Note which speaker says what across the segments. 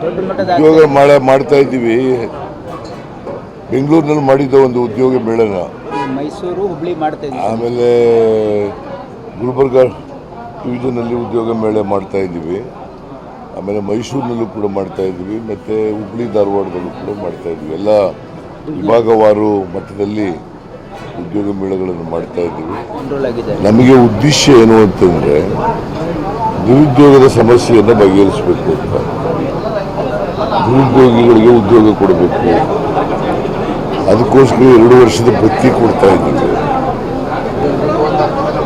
Speaker 1: ದೊಡ್ಡ ಮಟ್ಟದ
Speaker 2: ಉದ್ಯೋಗ ಮಾಡ್ತಾ ಇದ್ದೀವಿ. ಬೆಂಗಳೂರಿನಲ್ಲಿ ಮಾಡಿದ್ದ ಒಂದು ಉದ್ಯೋಗ ಮೇಳನ,
Speaker 1: ಮೈಸೂರು ಹುಬ್ಳಿ ಮಾಡ್ತಾ ಇದ್ದೀವಿ.
Speaker 2: ಆಮೇಲೆ ಗುಲ್ಬರ್ಗ ಡಿವಿಷನಲ್ಲಿ ಉದ್ಯೋಗ ಮೇಳ ಮಾಡ್ತಾ ಇದ್ದೀವಿ. ಆಮೇಲೆ ಮೈಸೂರಿನಲ್ಲೂ ಕೂಡ ಮಾಡ್ತಾ ಇದ್ದೀವಿ, ಮತ್ತು ಹುಬ್ಳಿ ಧಾರವಾಡದಲ್ಲೂ ಕೂಡ ಮಾಡ್ತಾ ಇದ್ದೀವಿ. ಎಲ್ಲ ವಿಭಾಗವಾರು ಮಟ್ಟದಲ್ಲಿ ಉದ್ಯೋಗ ಮೇಳಗಳನ್ನು ಮಾಡ್ತಾ ಇದ್ದೀವಿ. ನಮಗೆ ಉದ್ದೇಶ ಏನು ಅಂತಂದರೆ ನಿರುದ್ಯೋಗದ ಸಮಸ್ಯೆಯನ್ನು ಬಗೆಹರಿಸಬೇಕು ಅಂತ. ನಿರುದ್ಯೋಗಿಗಳಿಗೆ ಉದ್ಯೋಗ ಕೊಡಬೇಕು, ಅದಕ್ಕೋಸ್ಕರ 2 ವರ್ಷದ ಭತ್ಯೆ ಕೊಡ್ತಾ ಇದ್ದೀವಿ.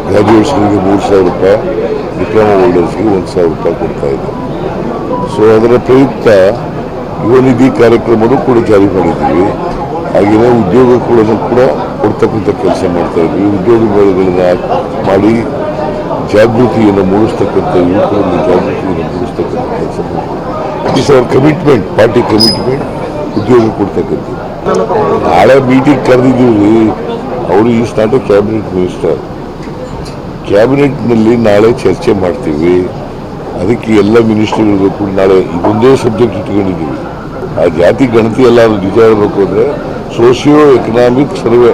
Speaker 2: ಗ್ರ್ಯಾಜುಯೇಟ್ಸ್ಗಳಿಗೆ 3,000 ರೂಪಾಯಿ, ಡಿಪ್ಲೊಮಾ ಹೋಲ್ಡರ್ಸ್ಗೆ 1,000 ರೂಪಾಯಿ ಕೊಡ್ತಾ ಇದ್ದೀವಿ. ಸೊ ಅದರ ಪ್ರಯುಕ್ತ ಯುವ ನಿಧಿ ಕಾರ್ಯಕ್ರಮನೂ ಕೂಡ ಜಾರಿ ಮಾಡಿದ್ದೀವಿ. ಹಾಗೆಯೇ ಉದ್ಯೋಗ ಕೂಡ ಕೊಡ್ತಕ್ಕಂಥ ಕೆಲಸ ಮಾಡ್ತಾ ಇದ್ವಿ. ಉದ್ಯೋಗ ಮೇಳಗಳನ್ನು ಮಾಡಿ ಜಾಗೃತಿಯನ್ನು ಮೂಡಿಸ್ತಕ್ಕಂಥ, ಯುವಕರಲ್ಲಿ ಜಾಗೃತಿಯನ್ನು ಮೂಡಿಸ್ತಕ್ಕಂಥ ಕೆಲಸ ಮಾಡ್ತೀವಿ. It is our commitment, party commitment, ಉದ್ಯೋಗ ಕೊಡ್ತಕ್ಕಂಥದ್ದು. ನಾಳೆ ಮೀಟಿಂಗ್ ಕರೆದಿದ್ದೀವಿ. ಅವರು is not a cabinet minister. ಕ್ಯಾಬಿನೆಟ್ನಲ್ಲಿ ನಾಳೆ ಚರ್ಚೆ ಮಾಡ್ತೀವಿ. ಅದಕ್ಕೆ ಎಲ್ಲ ಮಿನಿಸ್ಟರ್ಗಳಿಗೂ ಕೂಡ ನಾಳೆ ಇದೊಂದೇ ಸಬ್ಜೆಕ್ಟ್ ಇಟ್ಕೊಂಡಿದ್ದೀವಿ. ಆ ಜಾತಿ ಗಣತಿ ಎಲ್ಲ ನಿಜ ಹೇಳಬೇಕು ಅಂದರೆ ಸೋಷಿಯೋ ಎಕನಾಮಿಕ್ ಸರ್ವೆ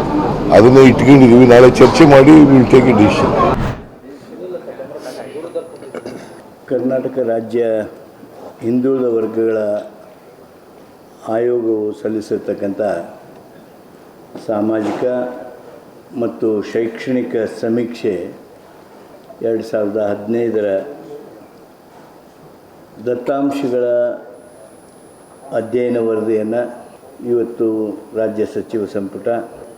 Speaker 2: ಅದನ್ನೇ ಇಟ್ಕೊಂಡಿದ್ದೀವಿ. ನಾಳೆ ಚರ್ಚೆ ಮಾಡಿ will take A decision.
Speaker 3: Karnataka ರಾಜ್ಯ ಹಿಂದುಳಿದ ವರ್ಗಗಳ ಆಯೋಗವು ಸಲ್ಲಿಸಿರ್ತಕ್ಕಂಥ ಸಾಮಾಜಿಕ ಮತ್ತು ಶೈಕ್ಷಣಿಕ ಸಮೀಕ್ಷೆ 2015ರ ದತ್ತಾಂಶಗಳ ಅಧ್ಯಯನ ವರದಿಯನ್ನು ಇವತ್ತು ರಾಜ್ಯ ಸಚಿವ ಸಂಪುಟ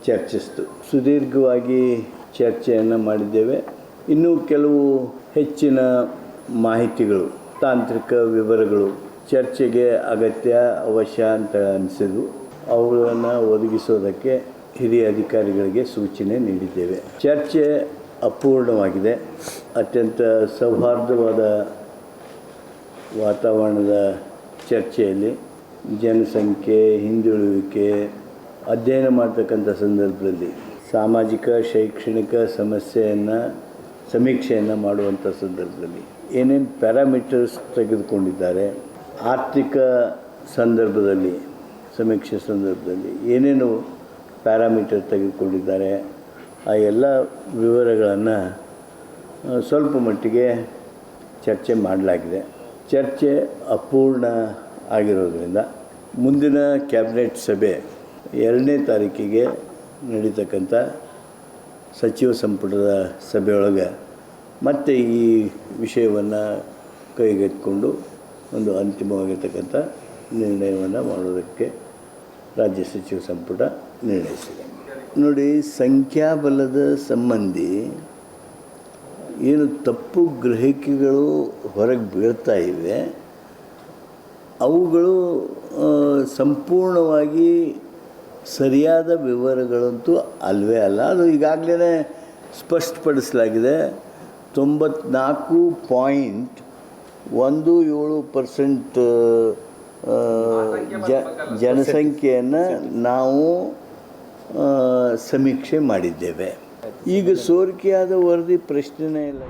Speaker 3: ಚರ್ಚಿಸಿತು. ಸುದೀರ್ಘವಾಗಿ ಚರ್ಚೆಯನ್ನು ಮಾಡಿದ್ದೇವೆ. ಇನ್ನೂ ಕೆಲವು ಹೆಚ್ಚಿನ ಮಾಹಿತಿಗಳು, ತಾಂತ್ರಿಕ ವಿವರಗಳು ಚರ್ಚೆಗೆ ಅಗತ್ಯ, ಅವಶ್ಯ ಅಂತ ಅನಿಸಿದ್ವು. ಅವುಗಳನ್ನು ಒದಗಿಸೋದಕ್ಕೆ ಹಿರಿಯ ಅಧಿಕಾರಿಗಳಿಗೆ ಸೂಚನೆ ನೀಡಿದ್ದೇವೆ. ಚರ್ಚೆ ಅಪೂರ್ಣವಾಗಿದೆ. ಅತ್ಯಂತ ಸೌಹಾರ್ದವಾದ ವಾತಾವರಣದ ಚರ್ಚೆಯಲ್ಲಿ ಜನಸಂಖ್ಯೆ, ಹಿಂದುಳುವಿಕೆ ಅಧ್ಯಯನ ಮಾಡ್ತಕ್ಕಂಥ ಸಂದರ್ಭದಲ್ಲಿ ಸಾಮಾಜಿಕ ಶೈಕ್ಷಣಿಕ ಸಮೀಕ್ಷೆಯನ್ನು ಮಾಡುವಂಥ ಸಂದರ್ಭದಲ್ಲಿ ಏನೇನು ಪ್ಯಾರಾಮೀಟರ್ಸ್ ತೆಗೆದುಕೊಂಡಿದ್ದಾರೆ, ಆರ್ಥಿಕ ಸಂದರ್ಭದಲ್ಲಿ ಸಮೀಕ್ಷೆ ಸಂದರ್ಭದಲ್ಲಿ ಏನೇನು ಪ್ಯಾರಾಮೀಟರ್ ತೆಗೆದುಕೊಂಡಿದ್ದಾರೆ, ಆ ಎಲ್ಲ ವಿವರಗಳನ್ನು ಸ್ವಲ್ಪ ಮಟ್ಟಿಗೆ ಚರ್ಚೆ ಮಾಡಲಾಗಿದೆ. ಚರ್ಚೆ ಅಪೂರ್ಣ ಆಗಿರೋದ್ರಿಂದ ಮುಂದಿನ ಕ್ಯಾಬಿನೆಟ್ ಸಭೆ 2ನೇ ತಾರೀಕಿಗೆ ನಡೀತಕ್ಕಂಥ ಸಚಿವ ಸಂಪುಟದ ಸಭೆಯೊಳಗೆ ಮತ್ತೆ ಈ ವಿಷಯವನ್ನು ಕೈಗೆತ್ತಿಕೊಂಡು ಒಂದು ಅಂತಿಮವಾಗಿರ್ತಕ್ಕಂಥ ನಿರ್ಣಯವನ್ನು ಮಾಡೋದಕ್ಕೆ ರಾಜ್ಯ ಸಚಿವ ಸಂಪುಟ ನಿರ್ಣಯಿಸಿದೆ. ನೋಡಿ, ಸಂಖ್ಯಾಬಲದ ಸಂಬಂಧಿ ಏನು ತಪ್ಪು ಗ್ರಹಿಕೆಗಳು ಹೊರಗೆ ಬೀಳ್ತಾ ಇವೆ, ಅವುಗಳು ಸಂಪೂರ್ಣವಾಗಿ ಸರಿಯಾದ ವಿವರಗಳಂತೂ ಅಲ್ಲವೇ ಅಲ್ಲ. ಅದು ಈಗಾಗಲೇ ಸ್ಪಷ್ಟಪಡಿಸಲಾಗಿದೆ. 94.17% ಜನಸಂಖ್ಯೆಯನ್ನು ನಾವು ಸಮೀಕ್ಷೆ ಮಾಡಿದ್ದೇವೆ. ಈಗ ಸೋರಿಕೆಯಾದ ವರದಿ ಪ್ರಶ್ನೆನೇ ಇಲ್ಲ.